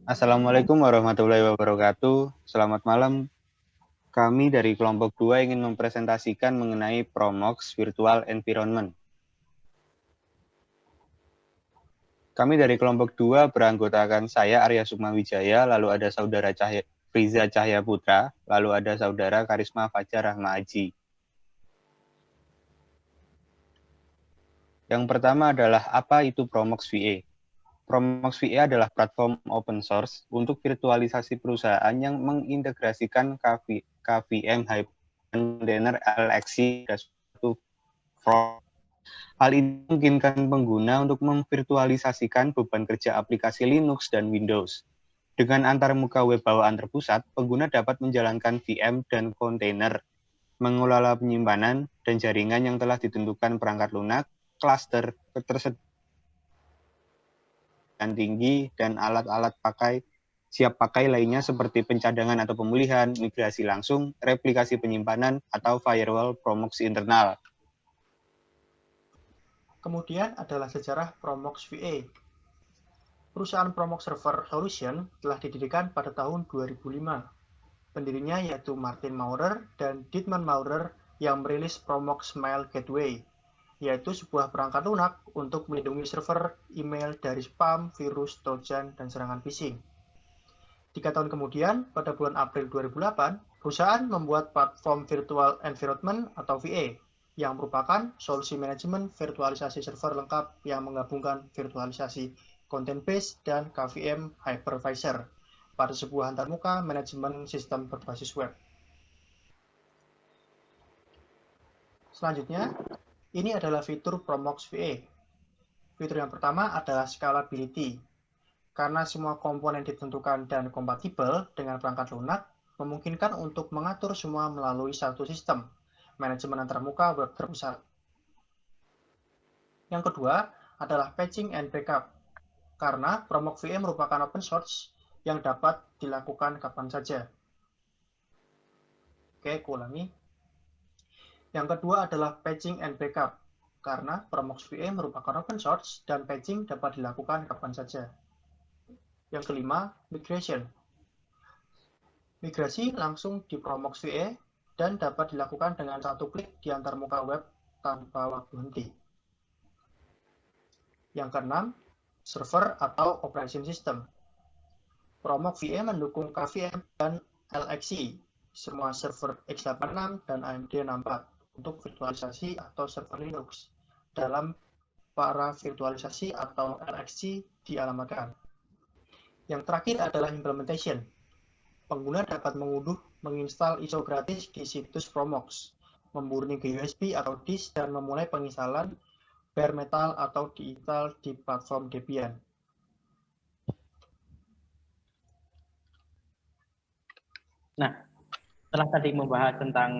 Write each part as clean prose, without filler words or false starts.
Assalamualaikum warahmatullahi wabarakatuh. Selamat malam. Kami dari kelompok 2 ingin mempresentasikan mengenai Promox Virtual Environment. Kami dari kelompok 2 beranggotakan saya Arya Sukmawijaya, lalu ada saudara Friza Cahya Putra, lalu ada saudara Karisma Fajar Rahma Aji. Yang pertama adalah apa itu Promox VA? Promox VA adalah platform open source untuk virtualisasi perusahaan yang mengintegrasikan KVM Container LXC dan suatu front. Hal ini memungkinkan pengguna untuk memvirtualisasikan beban kerja aplikasi Linux dan Windows. Dengan antarmuka web bawaan terpusat, pengguna dapat menjalankan VM dan kontainer, mengelola penyimpanan dan jaringan yang telah ditentukan perangkat lunak, klaster, ketersediaan tinggi, dan alat-alat siap pakai lainnya seperti pencadangan atau pemulihan, migrasi langsung, replikasi penyimpanan, atau firewall Promox internal. Kemudian adalah sejarah Promox VA. Perusahaan Promox Server Solution telah didirikan pada tahun 2005. Pendirinya yaitu Martin Maurer dan Dietmar Maurer yang merilis Promox Mail Gateway, yaitu sebuah perangkat lunak untuk melindungi server email dari spam, virus, trojan, dan serangan phishing. 3 tahun kemudian, pada bulan April 2008, perusahaan membuat platform Virtual Environment atau VA yang merupakan solusi manajemen virtualisasi server lengkap yang menggabungkan virtualisasi content base dan KVM hypervisor pada sebuah antarmuka manajemen sistem berbasis web. Selanjutnya, ini adalah fitur Promox VA. Fitur yang pertama adalah scalability. Karena semua komponen ditentukan dan kompatibel dengan perangkat lunak, memungkinkan untuk mengatur semua melalui satu sistem, manajemen antarmuka web terpusat. Yang kedua adalah patching and backup. Karena Promox VA merupakan open source yang dapat dilakukan kapan saja. Oke, aku ulangi. Yang kedua adalah patching and backup. Karena Promox VA merupakan open source dan patching dapat dilakukan kapan saja. Yang kelima, migration. Migrasi langsung di Promox VA dan dapat dilakukan dengan satu klik di antarmuka web tanpa waktu henti. Yang keenam, server atau operation system. Promox VA mendukung KVM dan LXC, semua server x86 dan AMD 64 untuk virtualisasi atau server Linux dalam para virtualisasi atau LXC dialamatkan. Yang terakhir adalah implementation. Pengguna dapat menginstal ISO gratis di situs Promox, memurni ke USB atau disk, dan memulai penginstalan bare metal atau diinstal di platform Debian. Nah, setelah tadi membahas tentang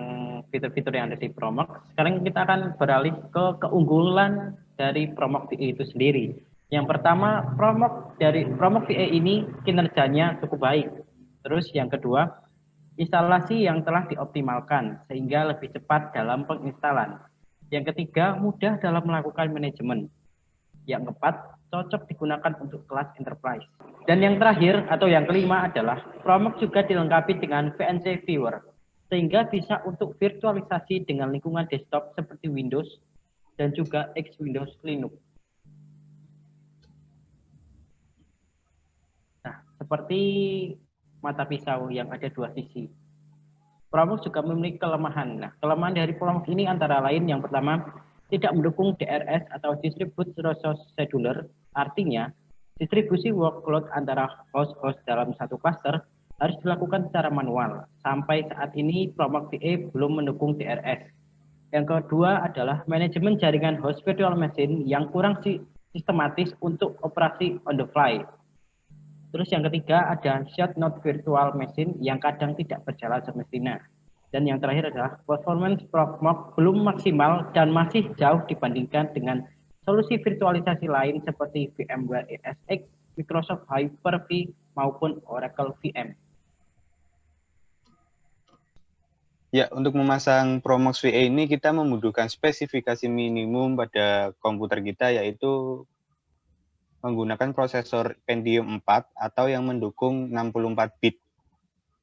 fitur-fitur yang ada di Promox, sekarang kita akan beralih ke keunggulan dari Promox VA itu sendiri. Yang pertama, Promox VA ini kinerjanya cukup baik. Terus yang kedua, instalasi yang telah dioptimalkan sehingga lebih cepat dalam penginstalan. Yang ketiga, mudah dalam melakukan manajemen. Yang keempat, cocok digunakan untuk kelas enterprise. Dan yang terakhir atau yang kelima adalah Promox juga dilengkapi dengan VNC Viewer, sehingga bisa untuk virtualisasi dengan lingkungan desktop seperti Windows dan juga X Windows Linux. Nah, seperti mata pisau yang ada dua sisi, Promox juga memiliki kelemahan. Nah, kelemahan dari Promox ini antara lain yang pertama, tidak mendukung DRS atau Distributed Resource Scheduler. Artinya, distribusi workload antara host-host dalam satu cluster harus dilakukan secara manual. Sampai saat ini, Promox VA belum mendukung DRS. Yang kedua adalah manajemen jaringan host virtual machine yang kurang sistematis untuk operasi on the fly. Terus yang ketiga ada shared node virtual machine yang kadang tidak berjalan semestinya. Dan yang terakhir adalah performance Promox belum maksimal dan masih jauh dibandingkan dengan solusi virtualisasi lain seperti VMware ESX, Microsoft Hyper-V maupun Oracle VM. Ya, untuk memasang Promox VA ini kita membutuhkan spesifikasi minimum pada komputer kita, yaitu menggunakan prosesor Pentium 4 atau yang mendukung 64 bit.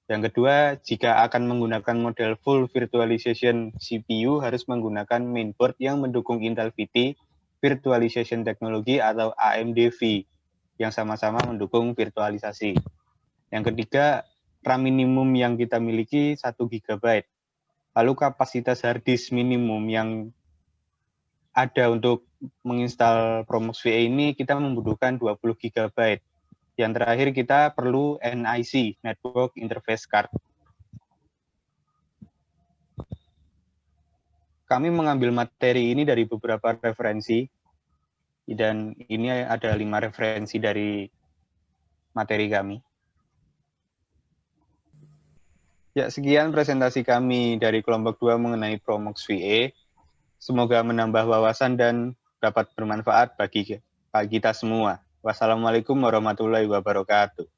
Yang kedua, jika akan menggunakan model full virtualization CPU harus menggunakan mainboard yang mendukung Intel VT Virtualization Technology atau AMD-V yang sama-sama mendukung virtualisasi. Yang ketiga, RAM minimum yang kita miliki 1 GB. Lalu kapasitas hard disk minimum yang ada untuk menginstal Promox VA ini kita membutuhkan 20 GB. Yang terakhir kita perlu NIC, Network Interface Card. Kami mengambil materi ini dari beberapa referensi, dan ini ada 5 referensi dari materi kami. Ya, sekian presentasi kami dari kelompok 2 mengenai Promox VA. Semoga menambah wawasan dan dapat bermanfaat bagi kita semua. Wassalamualaikum warahmatullahi wabarakatuh.